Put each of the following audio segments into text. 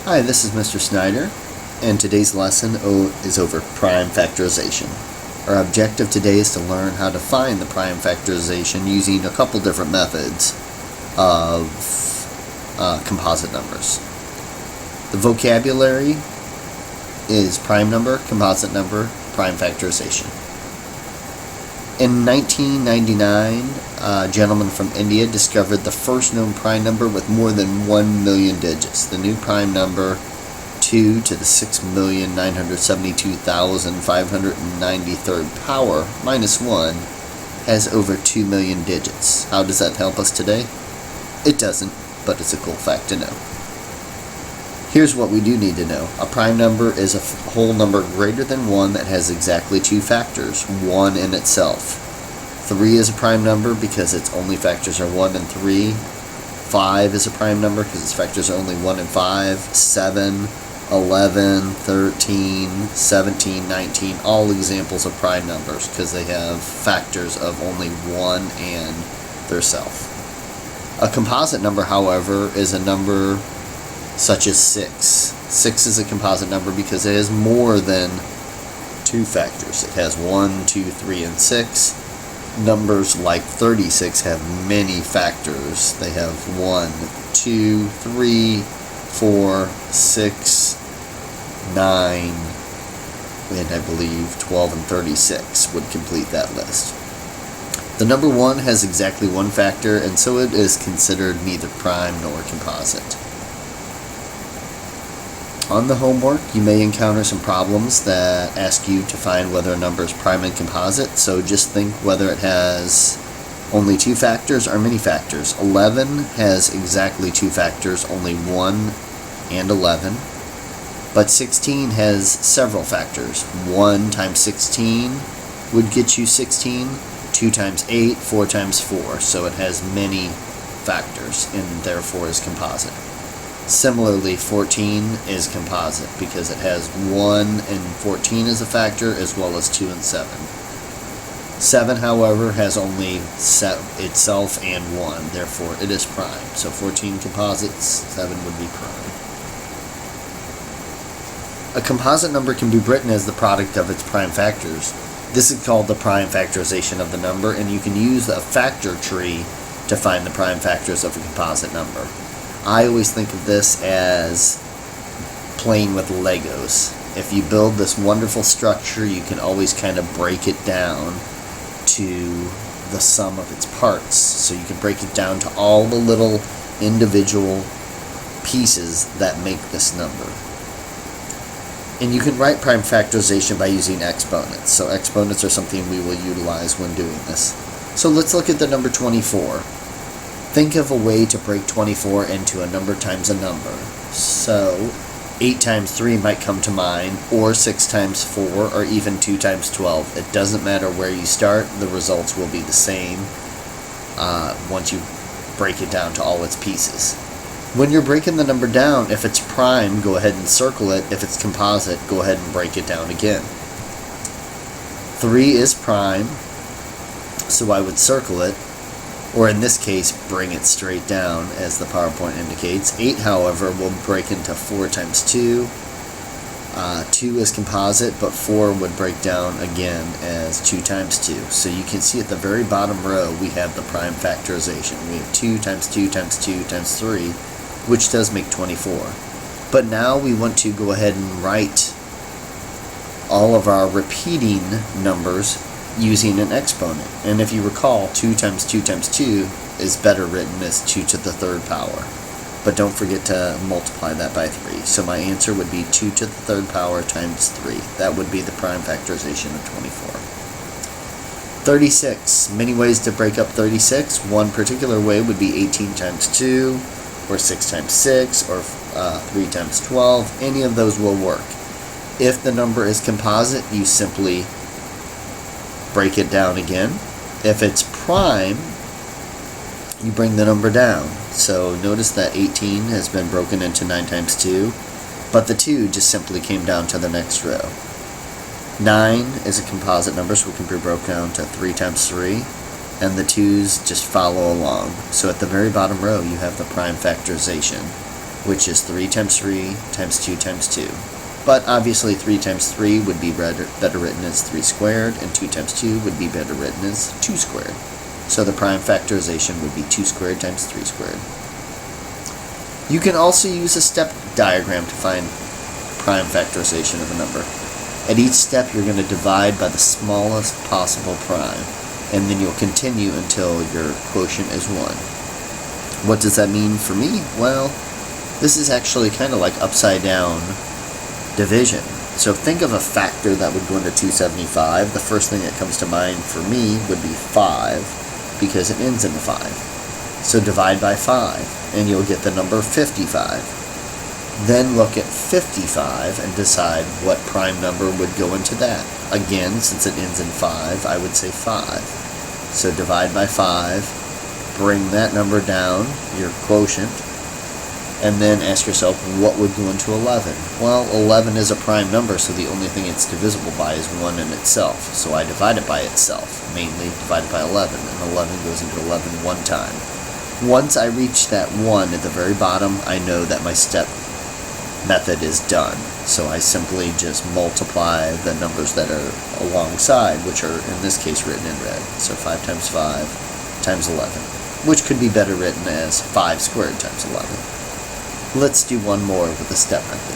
Hi, this is Mr. Snyder, and today's lesson is over prime factorization. Our objective today is to learn how to find the prime factorization using a couple different methods of composite numbers. The vocabulary is prime number, composite number, prime factorization. In 1999, a gentleman from India discovered the first known prime number with more than 1 million digits. The new prime number, 2 to the 6,972,593rd power minus 1, has over 2 million digits. How does that help us today? It doesn't, but it's a cool fact to know. Here's what we do need to know. A prime number is a whole number greater than 1 that has exactly two factors, 1 in itself. 3 is a prime number because its only factors are 1 and 3. 5 is a prime number because its factors are only 1 and 5. 7, 11, 13, 17, 19, all examples of prime numbers because they have factors of only 1 and their self. A composite number, however, is a number such as 6. 6 is a composite number because it has more than two factors. It has 1, 2, 3, and 6. Numbers like 36 have many factors. They have 1, 2, 3, 4, 6, 9, and I believe 12 and 36 would complete that list. The number 1 has exactly one factor, and so it is considered neither prime nor composite. On the homework, you may encounter some problems that ask you to find whether a number is prime and composite, so just think whether it has only two factors or many factors. 11 has exactly two factors, only 1 and 11, but 16 has several factors. 1 times 16 would get you 16, 2 times 8, 4 times 4, so it has many factors and therefore is composite. Similarly, 14 is composite because it has 1 and 14 as a factor as well as 2 and 7. 7, however, has only itself and 1, therefore it is prime. So 14 composites, 7 would be prime. A composite number can be written as the product of its prime factors. This is called the prime factorization of the number, and you can use a factor tree to find the prime factors of a composite number. I always think of this as playing with Legos. If you build this wonderful structure, you can always kind of break it down to the sum of its parts. So you can break it down to all the little individual pieces that make this number. And you can write prime factorization by using exponents. So exponents are something we will utilize when doing this. So let's look at the number 24. Think of a way to break 24 into a number times a number. So 8 times 3 might come to mind, or 6 times 4, or even 2 times 12. It doesn't matter where you start, the results will be the same once you break it down to all its pieces. When you're breaking the number down, if it's prime, go ahead and circle it. If it's composite, go ahead and break it down again. 3 is prime, so I would circle it. Or in this case, bring it straight down as the PowerPoint indicates. 8, however, will break into 4 times 2. 2 is composite, but 4 would break down again as 2 times 2. So you can see at the very bottom row, we have the prime factorization. We have 2 times 2 times 2 times 3, which does make 24. But now we want to go ahead and write all of our repeating numbers using an exponent. And if you recall, 2 times 2 times 2 is better written as 2 to the 3rd power. But don't forget to multiply that by 3. So my answer would be 2 to the 3rd power times 3. That would be the prime factorization of 24. 36. Many ways to break up 36. One particular way would be 18 times 2, or 6 times 6, or 3 times 12. Any of those will work. If the number is composite, you simply break it down again. If it's prime, you bring the number down. So notice that 18 has been broken into 9 times 2, but the 2 just simply came down to the next row. 9 is a composite number, so it can be broken down to 3 times 3, and the 2's just follow along. So at the very bottom row, you have the prime factorization, which is 3 times 3 times 2 times 2. But obviously 3 times 3 would be better written as 3 squared, and 2 times 2 would be better written as 2 squared. So the prime factorization would be 2 squared times 3 squared. You can also use a step diagram to find prime factorization of a number. At each step you're going to divide by the smallest possible prime, and then you'll continue until your quotient is 1. What does that mean for me? Well, this is actually kind of like upside down division. So think of a factor that would go into 275. The first thing that comes to mind for me would be 5, because it ends in a 5. So divide by 5, and you'll get the number 55. Then look at 55 and decide what prime number would go into that. Again, since it ends in 5, I would say 5. So divide by 5, bring that number down, your quotient, and then ask yourself what would go into 11. Well, 11 is a prime number, so the only thing it's divisible by is 1 in itself. So I divide it by itself, mainly divided by 11, and 11 goes into 11 one time. Once I reach that 1 at the very bottom, I know that my step method is done. So I simply just multiply the numbers that are alongside, which are in this case written in red. So 5 times 5 times 11, which could be better written as 5 squared times 11. Let's do one more with the step method.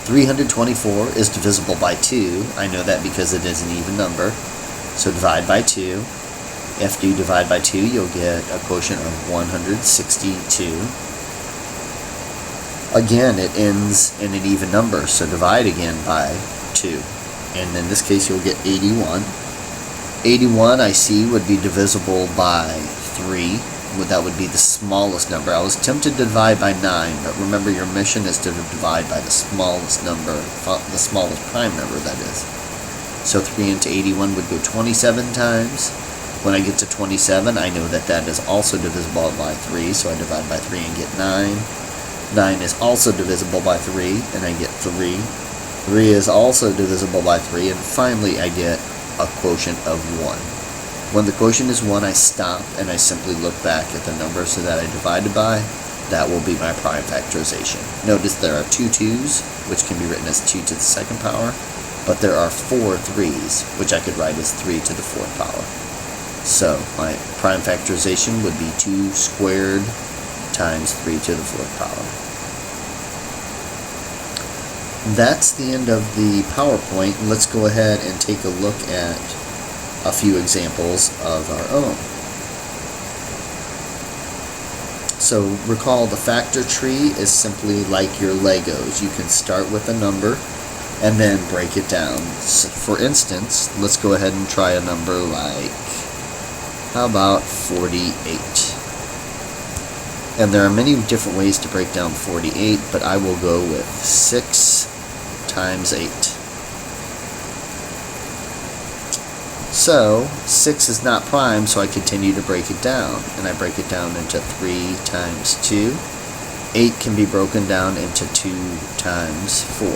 324 is divisible by 2. I know that because it is an even number. So divide by 2. After you divide by 2, you'll get a quotient of 162. Again, it ends in an even number, so divide again by 2. And in this case, you'll get 81. 81, I see, would be divisible by 3. That would be the smallest number. I was tempted to divide by 9, but remember your mission is to divide by the smallest number, the smallest prime number, that is. So 3 into 81 would go 27 times. When I get to 27, I know that that is also divisible by 3, so I divide by 3 and get 9. 9 is also divisible by 3, and I get 3. 3 is also divisible by 3, and finally I get a quotient of 1. When the quotient is 1, I stop, and I simply look back at the number so that I divided by. That will be my prime factorization. Notice there are 2 2's, which can be written as 2 to the second power, but there are 4 3's, which I could write as 3 to the fourth power. So my prime factorization would be 2 squared times 3 to the fourth power. That's the end of the PowerPoint. Let's go ahead and take a look at a few examples of our own. So recall the factor tree is simply like your Legos. You can start with a number and then break it down. So for instance, let's go ahead and try a number like, how about 48? And there are many different ways to break down 48, but I will go with 6 times 8. So 6 is not prime, so I continue to break it down, and I break it down into 3 times 2. 8 can be broken down into 2 times 4.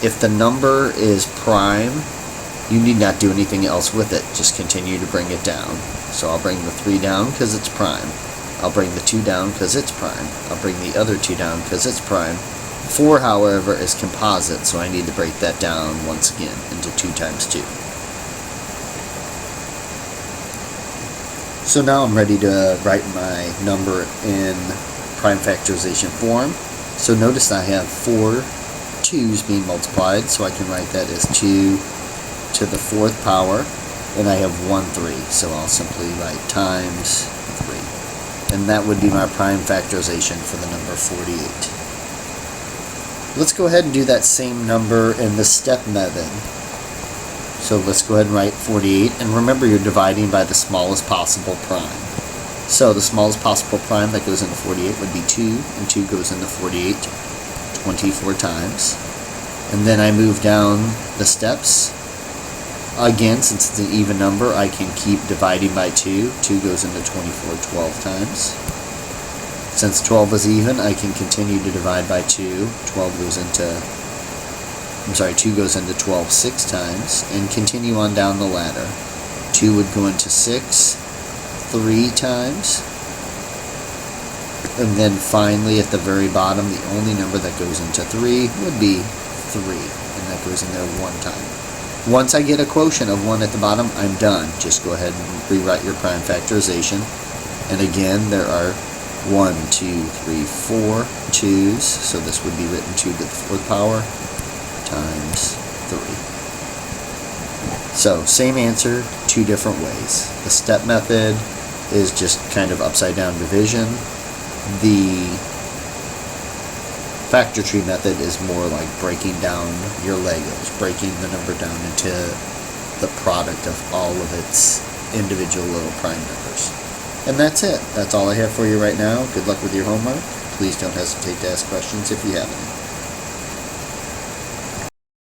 If the number is prime, you need not do anything else with it. Just continue to bring it down. So I'll bring the 3 down because it's prime. I'll bring the 2 down because it's prime. I'll bring the other 2 down because it's prime. 4, however, is composite, so I need to break that down once again into 2 times 2. So now I'm ready to write my number in prime factorization form. So notice I have 4 2's being multiplied, so I can write that as 2 to the fourth power, and I have 1 3, so I'll simply write times 3. And that would be my prime factorization for the number 48. Let's go ahead and do that same number in the step method. So let's go ahead and write 48, and remember you're dividing by the smallest possible prime. So the smallest possible prime that goes into 48 would be 2, and 2 goes into 48 24 times. And then I move down the steps. Again, since it's an even number, I can keep dividing by 2. 2 goes into 24 12 times. Since 12 is even, I can continue to divide by 2. 2 goes into 12 6 times, and continue on down the ladder. 2 would go into 6 3 times. And then finally, at the very bottom, the only number that goes into 3 would be 3. And that goes in there one time. Once I get a quotient of 1 at the bottom, I'm done. Just go ahead and rewrite your prime factorization. And again, there are 1, 2, 3, 4 2's. So this would be written 2 to the 4th power times 3. So, same answer, 2 different ways. The step method is just kind of upside down division. The factor tree method is more like breaking down your Legos, breaking the number down into the product of all of its individual little prime numbers. And that's it. That's all I have for you right now. Good luck with your homework. Please don't hesitate to ask questions if you have any.